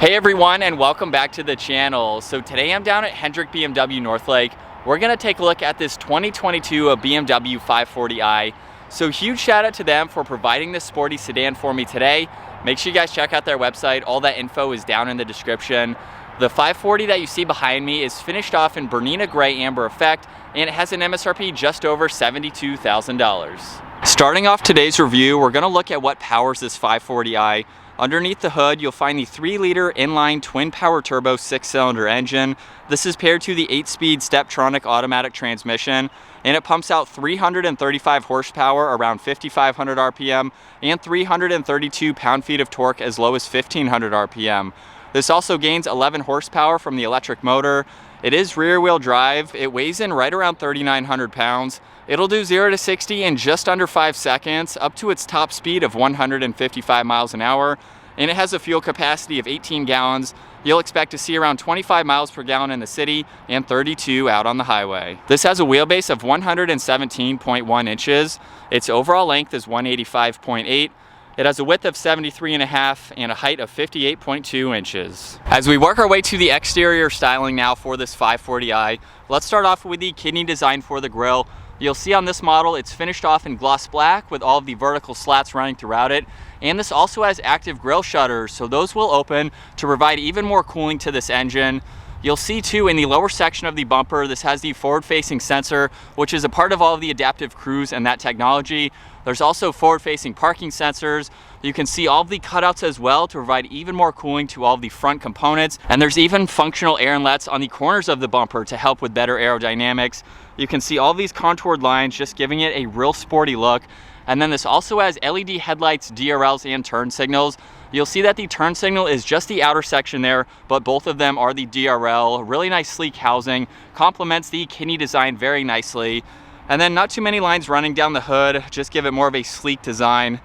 Hey everyone, and welcome back to the channel. So today I'm down at Hendrick BMW Northlake. We're gonna take a look at this 2022 BMW 540i. So huge shout out to them for providing this sporty sedan for me today. Make sure you guys check out their website. All that info is down in the description. The 540 that you see behind me is finished off in Bernina Gray Amber Effect, and it has an MSRP just over $72,000. Starting off today's review, we're gonna look at what powers this 540i. Underneath the hood, you'll find the 3-liter inline twin-power turbo 6-cylinder engine. This is paired to the 8-speed Steptronic automatic transmission, and it pumps out 335 horsepower around 5,500 RPM and 332 pound-feet of torque as low as 1,500 RPM. This also gains 11 horsepower from the electric motor. It is rear-wheel drive. It weighs in right around 3,900 pounds. It'll do 0 to 60 in just under 5 seconds, up to its top speed of 155 miles an hour, and it has a fuel capacity of 18 gallons. You'll expect to see around 25 miles per gallon in the city and 32 out on the highway. This has a wheelbase of 117.1 inches. Its overall length is 185.8. It has a width of 73.5 and a height of 58.2 inches. As we work our way to the exterior styling now for this 540i, let's start off with the kidney design for the grille. You'll see on this model, it's finished off in gloss black with all of the vertical slats running throughout it. And this also has active grille shutters, so those will open to provide even more cooling to this engine. You'll see too in the lower section of the bumper, this has the forward-facing sensor, which is a part of all of the adaptive cruise and that technology. There's also forward-facing parking sensors. You can see all of the cutouts as well to provide even more cooling to all of the front components. And there's even functional air inlets on the corners of the bumper to help with better aerodynamics. You can see all these contoured lines just giving it a real sporty look. And then this also has LED headlights, DRLs, and turn signals. You'll see that the turn signal is just the outer section there, but both of them are the DRL. Really nice sleek housing, complements the kidney design very nicely. And then not too many lines running down the hood, just give it more of a sleek design.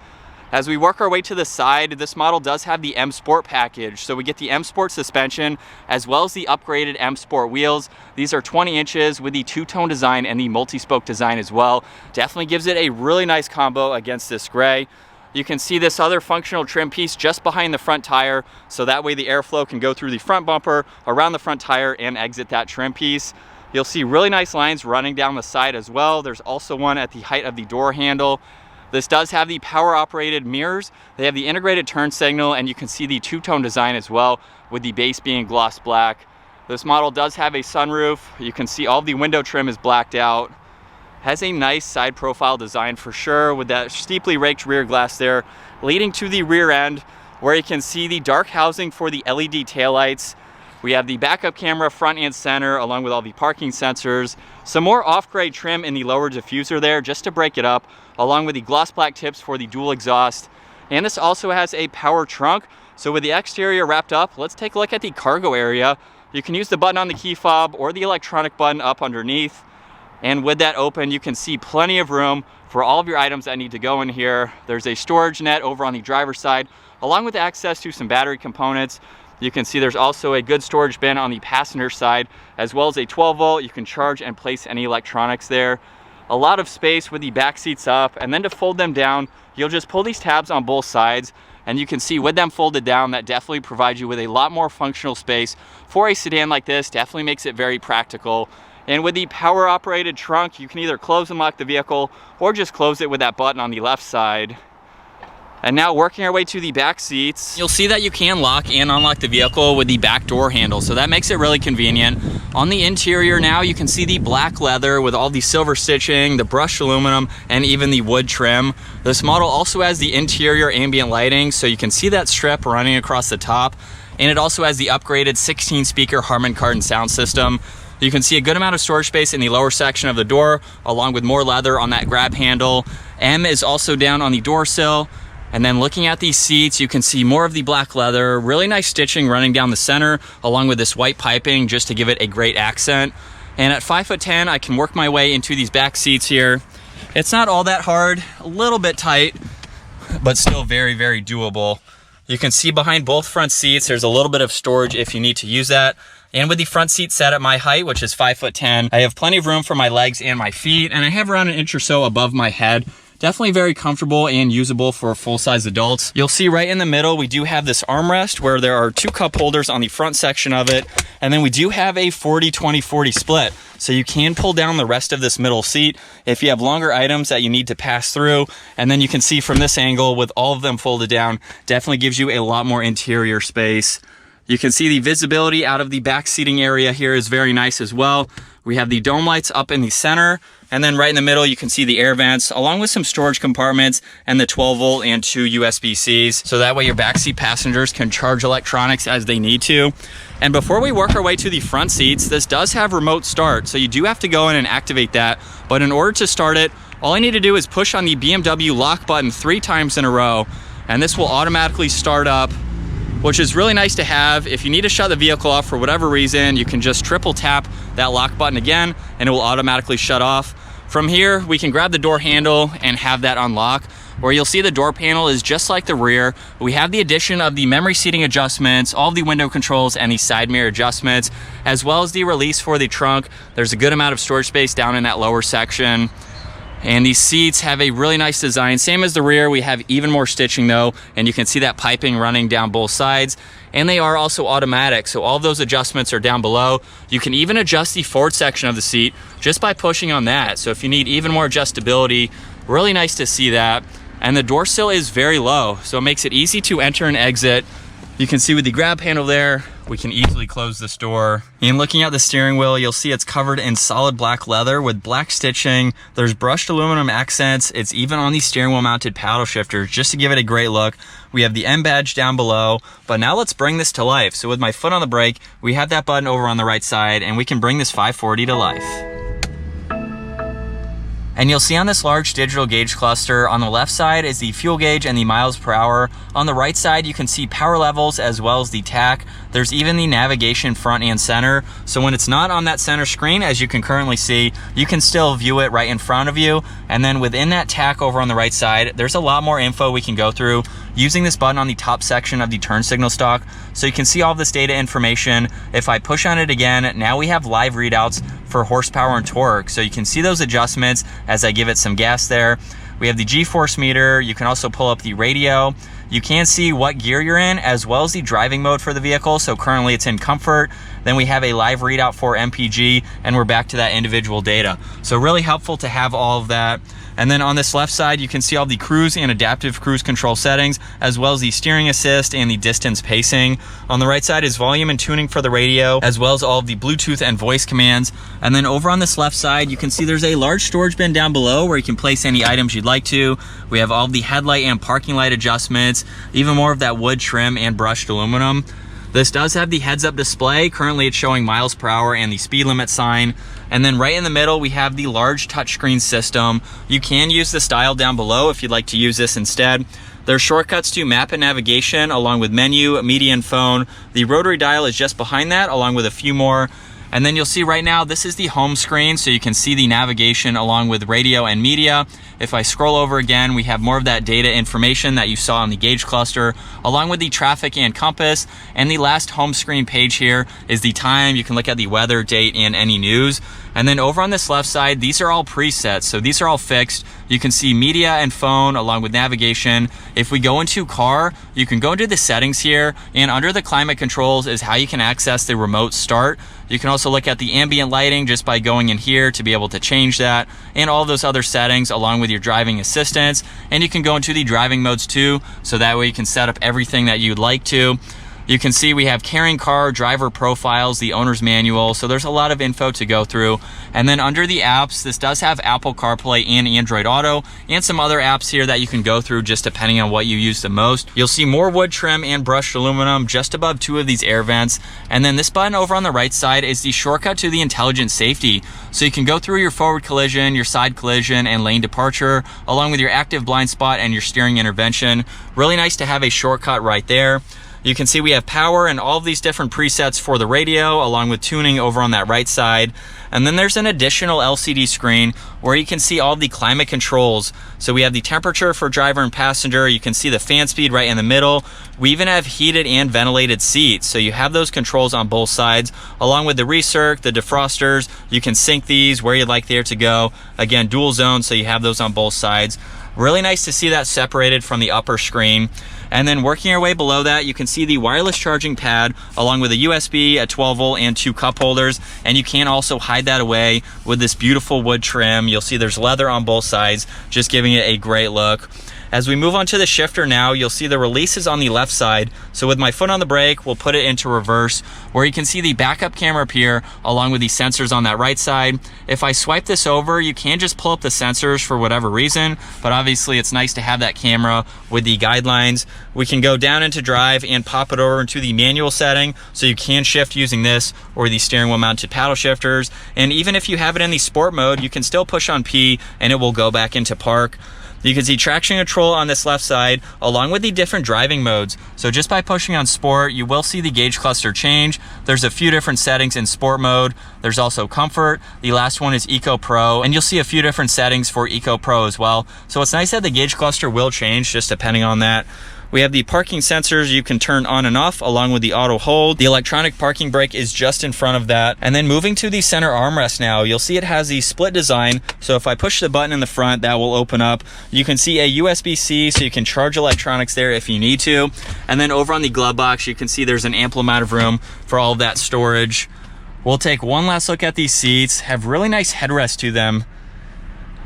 As we work our way to the side, this model does have the M Sport package. So we get the M Sport suspension as well as the upgraded M Sport wheels. These are 20 inches with the two-tone design and the multi-spoke design as well. Definitely gives it a really nice combo against this gray. You can see this other functional trim piece just behind the front tire, so that way the airflow can go through the front bumper, around the front tire, and exit that trim piece. You'll see really nice lines running down the side as well. There's also one at the height of the door handle. This does have the power operated mirrors. They have the integrated turn signal, and you can see the two-tone design as well, with the base being gloss black. This model does have a sunroof. You can see all the window trim is blacked out. Has a nice side profile design for sure, with that steeply raked rear glass there, leading to the rear end, where you can see the dark housing for the LED taillights. We have the backup camera front and center, along with all the parking sensors. Some more off-grade trim in the lower diffuser there, just to break it up, along with the gloss black tips for the dual exhaust. And this also has a power trunk. So with the exterior wrapped up, let's take a look at the cargo area. You can use the button on the key fob or the electronic button up underneath. And with that open, you can see plenty of room for all of your items that need to go in here. There's a storage net over on the driver's side, along with access to some battery components. You can see there's also a good storage bin on the passenger side, as well as a 12-volt. You can charge and place any electronics there. A lot of space with the back seats up, and then to fold them down, you'll just pull these tabs on both sides, and you can see with them folded down, that definitely provides you with a lot more functional space for a sedan like this. Definitely makes it very practical. And with the power operated trunk, you can either close and lock the vehicle or just close it with that button on the left side. And now working our way to the back seats, you'll see that you can lock and unlock the vehicle with the back door handle, so that makes it really convenient. On the interior now, you can see the black leather with all the silver stitching, the brushed aluminum, and even the wood trim. This model also has the interior ambient lighting, so you can see that strip running across the top. And it also has the upgraded 16-speaker Harman Kardon sound system. You can see a good amount of storage space in the lower section of the door, along with more leather on that grab handle. M is also down on the door sill. And then looking at these seats, you can see more of the black leather, really nice stitching running down the center, along with this white piping just to give it a great accent. And at 5'10", I can work my way into these back seats here. It's not all that hard, a little bit tight, but still very, very doable. You can see behind both front seats, there's a little bit of storage if you need to use that. And with the front seat set at my height, which is 5'10", I have plenty of room for my legs and my feet, and I have around an inch or so above my head definitely very comfortable and usable for full-size adults. You'll see right in the middle, we do have this armrest where there are 2 cup holders on the front section of it. And then we do have a 40-20-40 split. So you can pull down the rest of this middle seat if you have longer items that you need to pass through. And then you can see from this angle with all of them folded down, definitely gives you a lot more interior space. You can see the visibility out of the back seating area here is very nice as well. We have the dome lights up in the center, and then right in the middle you can see the air vents along with some storage compartments and the 12 volt and 2 USB-Cs. So that way your backseat passengers can charge electronics as they need to. And before we work our way to the front seats, this does have remote start, so you do have to go in and activate that. But in order to start it, all I need to do is push on the BMW lock button 3 times in a row, and this will automatically start up, which is really nice to have. If you need to shut the vehicle off for whatever reason, you can just triple tap that lock button again and it will automatically shut off. From here, we can grab the door handle and have that unlock. Where you'll see the door panel is just like the rear. We have the addition of the memory seating adjustments, all of the window controls and the side mirror adjustments, as well as the release for the trunk. There's a good amount of storage space down in that lower section. And these seats have a really nice design. Same as the rear, we have even more stitching though, and you can see that piping running down both sides. And they are also automatic, so all of those adjustments are down below. You can even adjust the forward section of the seat just by pushing on that. So if you need even more adjustability, really nice to see that. And the door sill is very low, so it makes it easy to enter and exit. You can see with the grab handle there, we can easily close this door. And looking at the steering wheel, you'll see it's covered in solid black leather with black stitching. There's brushed aluminum accents. It's even on the steering wheel mounted paddle shifters just to give it a great look. We have the M badge down below, but now let's bring this to life. So with my foot on the brake, we have that button over on the right side and we can bring this 540 to life. And you'll see on this large digital gauge cluster, on the left side is the fuel gauge and the miles per hour. On the right side, you can see power levels as well as the tach. There's even the navigation front and center. So when it's not on that center screen, as you can currently see, you can still view it right in front of you. And then within that tach over on the right side, there's a lot more info we can go through using this button on the top section of the turn signal stalk. So you can see all of this data information. If I push on it again, now we have live readouts for horsepower and torque. So you can see those adjustments as I give it some gas there. We have the G-force meter. You can also pull up the radio. You can see what gear you're in as well as the driving mode for the vehicle. So currently it's in comfort. Then we have a live readout for MPG and we're back to that individual data. So really helpful to have all of that. And then on this left side, you can see all the cruise and adaptive cruise control settings, as well as the steering assist and the distance pacing. On the right side is volume and tuning for the radio, as well as all of the Bluetooth and voice commands. And then over on this left side, you can see there's a large storage bin down below where you can place any items you'd like to. We have all of the headlight and parking light adjustments, even more of that wood trim and brushed aluminum. This does have the heads-up display. Currently it's showing miles per hour and the speed limit sign. And then right in the middle, we have the large touchscreen system. You can use this dial down below if you'd like to use this instead. There's shortcuts to map and navigation along with menu, media, and phone. The rotary dial is just behind that along with a few more. And then you'll see right now, this is the home screen, so you can see the navigation along with radio and media. If I scroll over again, we have more of that data information that you saw on the gauge cluster, along with the traffic and compass. And the last home screen page here is the time. You can look at the weather, date, and any news. And then over on this left side, these are all presets, so these are all fixed. You can see media and phone along with navigation. If we go into car, you can go into the settings here, and under the climate controls is how you can access the remote start. You can also look at the ambient lighting just by going in here to be able to change that, and all those other settings along with your driving assistance. And you can go into the driving modes too, so that way you can set up everything that you'd like to. You can see we have carrying car, driver profiles, the owner's manual, so there's a lot of info to go through. And then under the apps, this does have Apple CarPlay and Android Auto, and some other apps here that you can go through just depending on what you use the most. You'll see more wood trim and brushed aluminum just above 2 of these air vents. And then this button over on the right side is the shortcut to the intelligent safety. So you can go through your forward collision, your side collision, and lane departure, along with your active blind spot and your steering intervention. Really nice to have a shortcut right there. You can see we have power and all of these different presets for the radio, along with tuning over on that right side. And then there's an additional LCD screen where you can see all the climate controls. So we have the temperature for driver and passenger. You can see the fan speed right in the middle. We even have heated and ventilated seats, so you have those controls on both sides, along with the recirc, the defrosters. You can sync these where you'd like the air to go. Again, dual zone, so you have those on both sides. Really nice to see that separated from the upper screen. And then working our way below that, you can see the wireless charging pad along with a USB, a 12 volt, and 2 cup holders. And you can also hide that away with this beautiful wood trim. You'll see there's leather on both sides, just giving it a great look. As we move on to the shifter now, you'll see the release is on the left side. So with my foot on the brake, we'll put it into reverse, where you can see the backup camera up here, along with the sensors on that right side. If I swipe this over, you can just pull up the sensors for whatever reason, but obviously it's nice to have that camera with the guidelines. We can go down into drive and pop it over into the manual setting, so you can shift using this or the steering wheel mounted paddle shifters. And even if you have it in the sport mode, you can still push on P and it will go back into park. You can see traction control on this left side, along with the different driving modes. So just by pushing on sport, you will see the gauge cluster change. There's a few different settings in sport mode. There's also comfort. The last one is Eco Pro, and you'll see a few different settings for Eco Pro as well. So it's nice that the gauge cluster will change just depending on that. We have the parking sensors you can turn on and off, along with the auto hold. The electronic parking brake is just in front of that. And then moving to the center armrest now, you'll see it has the split design. So if I push the button in the front, that will open up. You can see a USB-C, so you can charge electronics there if you need to. And then over on the glove box, you can see there's an ample amount of room for all of that storage. We'll take one last look at these seats, have really nice headrest to them.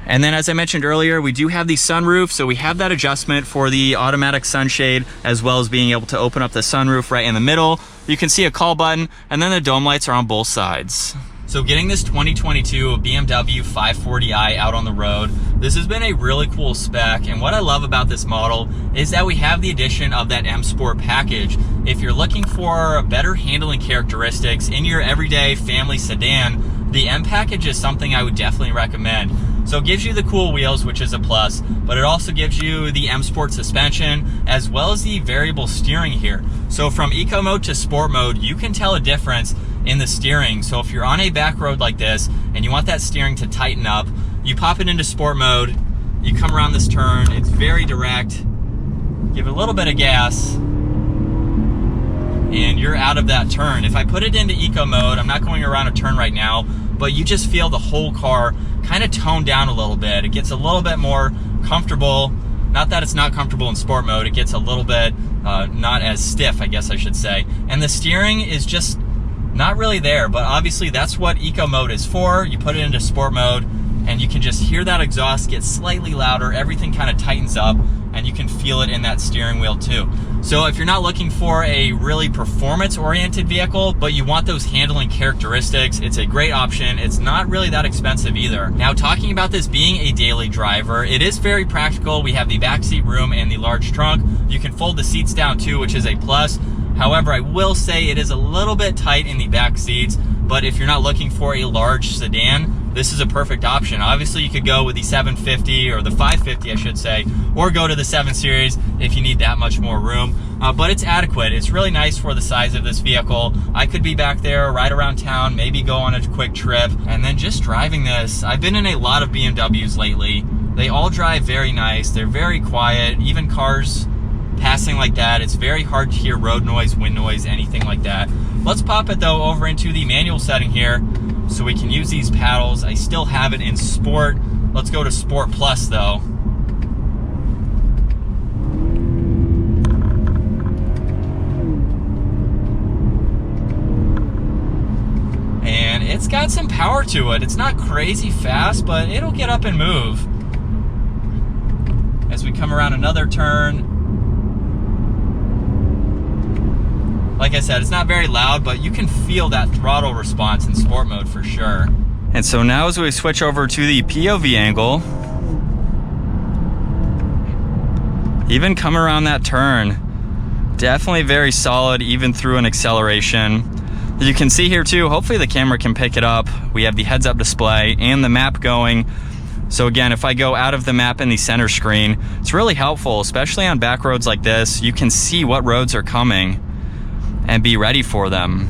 And then as I mentioned earlier, we do have the sunroof, so we have that adjustment for the automatic sunshade, as well as being able to open up the sunroof right in the middle. You can see a call button, and then the dome lights are on both sides. So getting this 2022 BMW 540i out on the road, this has been a really cool spec, and what I love about this model is that we have the addition of that M Sport package. If you're looking for better handling characteristics in your everyday family sedan, the M package is something I would definitely recommend. So it gives you the cool wheels, which is a plus, but it also gives you the M Sport suspension, as well as the variable steering here. So from eco mode to sport mode, you can tell a difference in the steering. So if you're on a back road like this, and you want that steering to tighten up, you pop it into sport mode, you come around this turn, it's very direct, give it a little bit of gas, and you're out of that turn. If I put it into eco mode, I'm not going around a turn right now, but you just feel the whole car kind of toned down a little bit. It gets a little bit more comfortable. Not that it's not comfortable in sport mode, it gets a little bit not as stiff, I guess I should say. And the steering is just not really there, but obviously that's what eco mode is for. You put it into sport mode and you can just hear that exhaust get slightly louder. Everything kind of tightens up and you can feel it in that steering wheel too. So if you're not looking for a really performance-oriented vehicle, but you want those handling characteristics, it's a great option. It's not really that expensive either. Now, talking about this being a daily driver, it is very practical. We have the backseat room and the large trunk. You can fold the seats down too, which is a plus. However, I will say it is a little bit tight in the back seats, but if you're not looking for a large sedan, this is a perfect option. Obviously, you could go with the 750 or the 550, I should say, or go to the 7 Series if you need that much more room. But it's adequate. It's really nice for the size of this vehicle. I could be back there, ride around town, maybe go on a quick trip, and then just driving this. I've been in a lot of BMWs lately. They all drive very nice. They're very quiet. Even cars passing like that, it's very hard to hear road noise, wind noise, anything like that. Let's pop it though over into the manual setting here so we can use these paddles. I still have it in sport. Let's go to Sport Plus though. And it's got some power to it. It's not crazy fast, but it'll get up and move. As we come around another turn, like I said, it's not very loud, but you can feel that throttle response in sport mode for sure. And so now as we switch over to the POV angle, even come around that turn, definitely very solid even through an acceleration. You can see here too, hopefully the camera can pick it up. We have the heads-up display and the map going. So again, if I go out of the map in the center screen, it's really helpful, especially on back roads like this. You can see what roads are coming and be ready for them.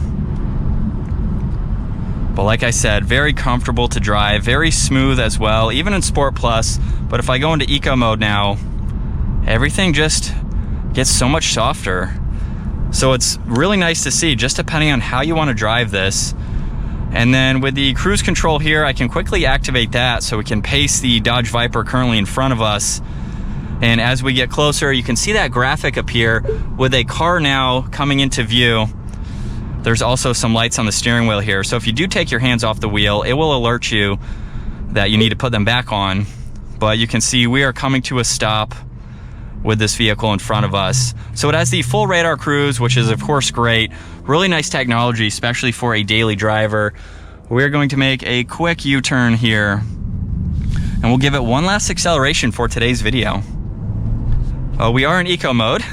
But like I said, very comfortable to drive, very smooth as well, even in Sport Plus. But if I go into Eco mode now, everything just gets so much softer. So it's really nice to see, just depending on how you want to drive this. And then with the cruise control here, I can quickly activate that so we can pace the Dodge Viper currently in front of us. And as we get closer, you can see that graphic appear with a car now coming into view. There's also some lights on the steering wheel here. So if you do take your hands off the wheel, it will alert you that you need to put them back on. But you can see we are coming to a stop with this vehicle in front of us. So it has the full radar cruise, which is of course great. Really nice technology, especially for a daily driver. We're going to make a quick U-turn here, and we'll give it one last acceleration for today's video. We are in eco mode,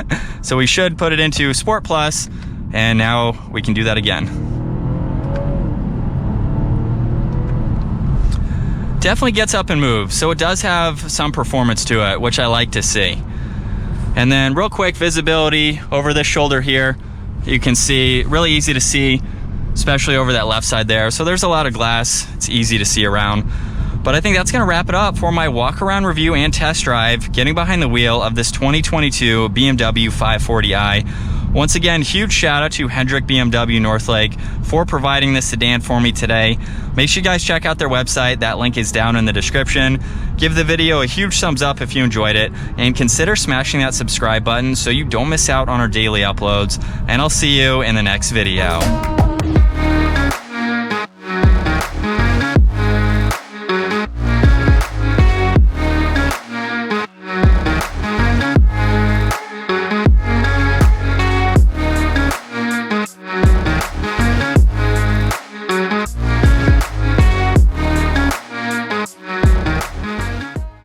so we should put it into Sport Plus, and now we can do that again. Definitely gets up and moves, so it does have some performance to it, which I like to see. And then real quick, visibility over this shoulder here. You can see, really easy to see, especially over that left side there. So there's a lot of glass, it's easy to see around. But I think that's gonna wrap it up for my walk around review and test drive, getting behind the wheel of this 2022 BMW 540i. Once again, huge shout out to Hendrick BMW Northlake for providing this sedan for me today. Make sure you guys check out their website. That link is down in the description. Give the video a huge thumbs up if you enjoyed it, and consider smashing that subscribe button so you don't miss out on our daily uploads. And I'll see you in the next video.